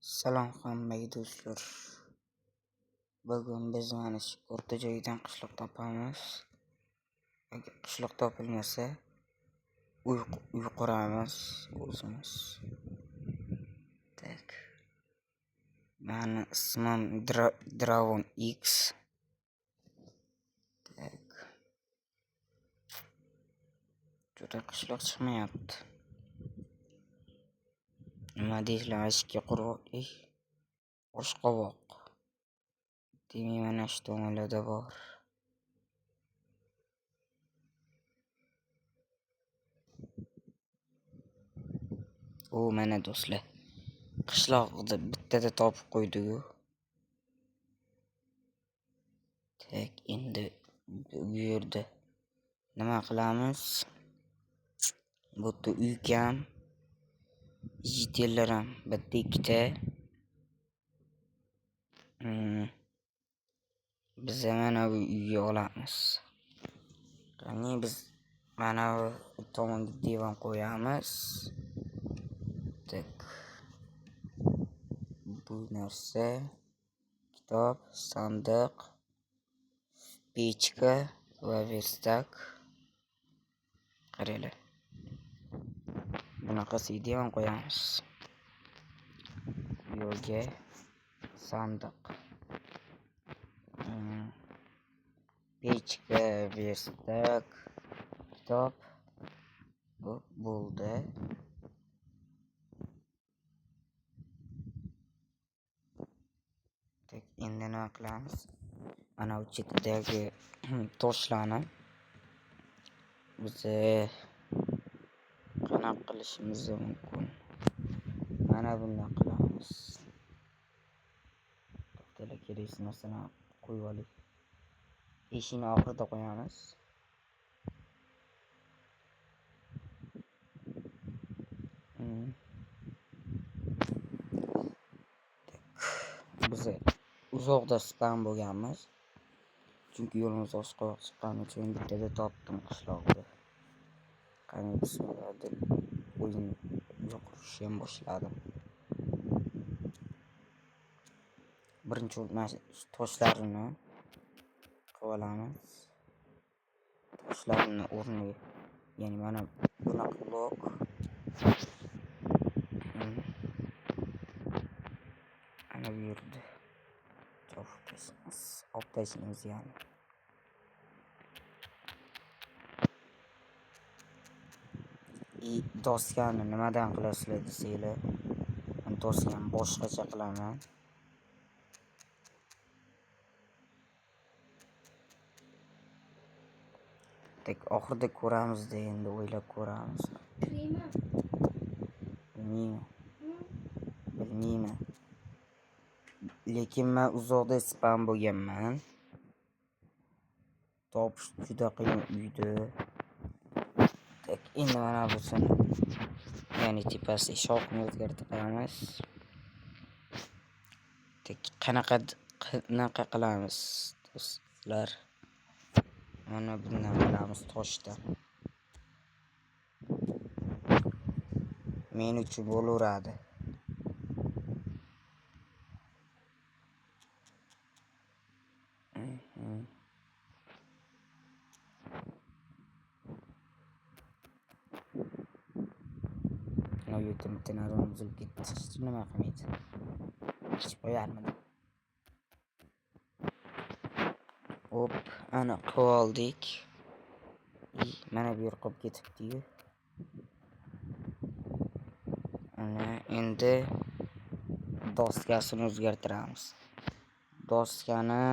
Salom hammaga do'stlar. Bugun biz mana shu o'rta joydan qishloq topamiz. Agar qishloq topilmasa, uy quramiz o'zimiz. Tak. Mani ismim Dragon X. Tak. Juda qishloq chiqmayapti. Nima deyishlar, ashka quruq oshqovoq. Demak, mana shu tomonlarda bor. Mana do'stlar. Qishloqda bittada topib qo'ydik-ku. Tak, endi bu yerda nima qilamiz? Bu yerda uy kam. Yigitlar ham bitta ikkita. Biz mana bu uyga olamiz. Qani biz mana bu tomonga divan qo'yamiz. Tak. Bu narsa kitob, sandiq, pechka va verstak. Qaranglar. Bunaqasiga divan qo'yamiz. Yo'lga sandiq. Pechka, verstak, kitob. Bu bo'ldi. Tak, endi nima qilamiz? Mana bu chetidagi toshlarni biz qanaqa qilishimiz mumkin? Mana bunday qilamiz. To'xtalar, kerak narsani qo'yib oling. Eshikni oxirida qo'yamiz. Biz uzoqda spam bo'lganmiz. Chunki yo'limiz oshqovoq chiqqani uchun bittada topdim qishloqda. Qani bismillah deb o'yin qurishni ham boshladim. Birinchi mana shu toshlarini qilib olamiz. Toshlarni o'rniga, ya'ni mana bunaqa blok. Ana bu yerda olib tashlaymiz yani. Doskani nimadan qilasizlar desanglar, men doskani boshqacha qilaman. Tak, oxirida ko'ramiz-da, endi o'ylab ko'ramiz. Bilmayman. Lekin men uzoqda spam bo'lganman. Topish juda qiyin uyda. Tak, endi mana busini, ya'ni tepasi shoxini o'zgartirib qo'yamiz. Tak, qanaqa qilamiz do'stlar? Mana bunday qilamiz toshdan. Men uchun bo'laveradi. Bitta buzilib ketdi. Hech nima qilmaydi. Ichib qo'yarmidi? Hop, ana qilib oldik. Mana bu yer qolib ketibdi-yu. Ana endi doskasini o'zgartiramiz. Doskani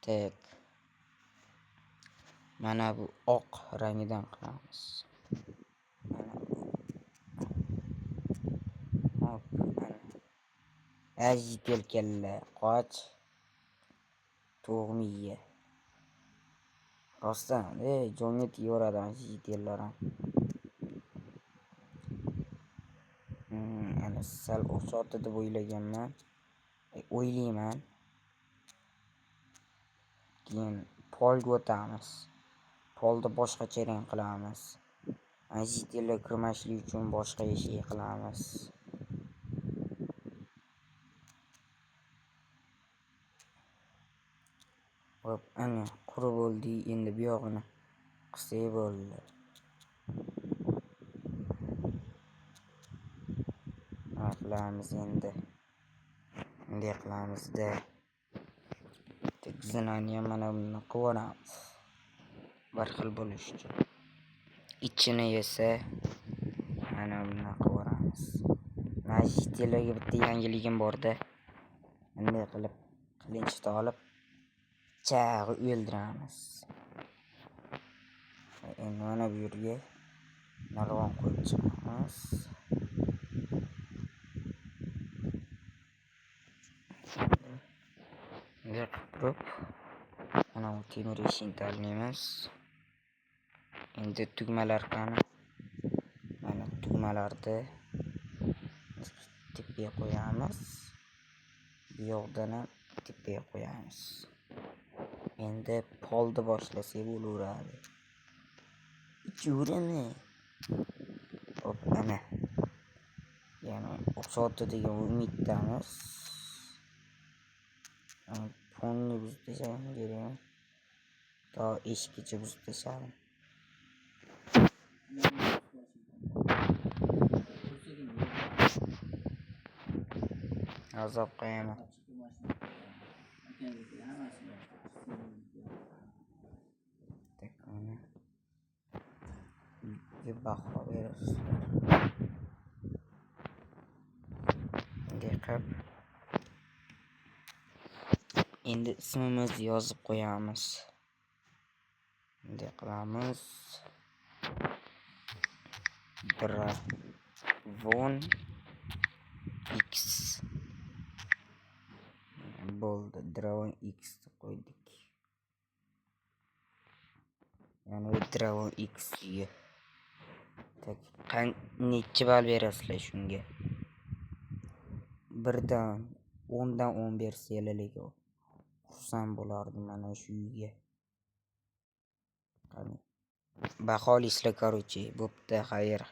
tak, mana bu oq rangidan qilamiz. Kelkalla qoch to'g'miya. Rostdan jonga tegaveradi yigitlar ham. Ana sal o'xshatdi deb o'ylaganman. O'ylayman. Keyin polga o'tamiz. Polda boshqacha rang qilamiz. Yigitlar kirmaslik uchun boshqa eshik qilamiz. Hop, ana qurib bo'ldi. Endi bu yog'ini qilsak bo'ldi. Qilamiz endi. Bunday qilamiz-da. Zinani ham mana buni qilib olamiz. Bir xil bo'lish uchun. Ichini esa mana buni qilib olamiz. Majitelarga bitta yangiligim bor-da. Bunday qilib qilinchni olib chag'i o'ldiramiz. Endi mana bu yerga narvon qo'yib chiqamiz. Bunday qilib mana bu temir eshikni tanlaymiz. Endi tugmalar qani? Mana tugmalarni tepaga qo'yamiz. Bu yoqdan ham tepaga qo'yamiz. Endi polni boshlasak bo'laveradi. Ichaverami? Hop, ana. Yana o'xshotdi degan umiddamiz. Polni buzib tashlashim kerak. To eshikgacha buzib tashladim. Azob qo'yaman. Baho berasizlar. Bunday qilib endi ismimizni yozib qo'yamiz. Bunday qilamiz. Dravon X bo'ldi. Dravon X qo'ydik. Yani Dravon X ga necha ball berasizlar shunga? 1 dan 10 dan 10 bersanglar xursand bo'lardim mana shu uyga. Qani baholisizlar, короче, bo'pti, xayr.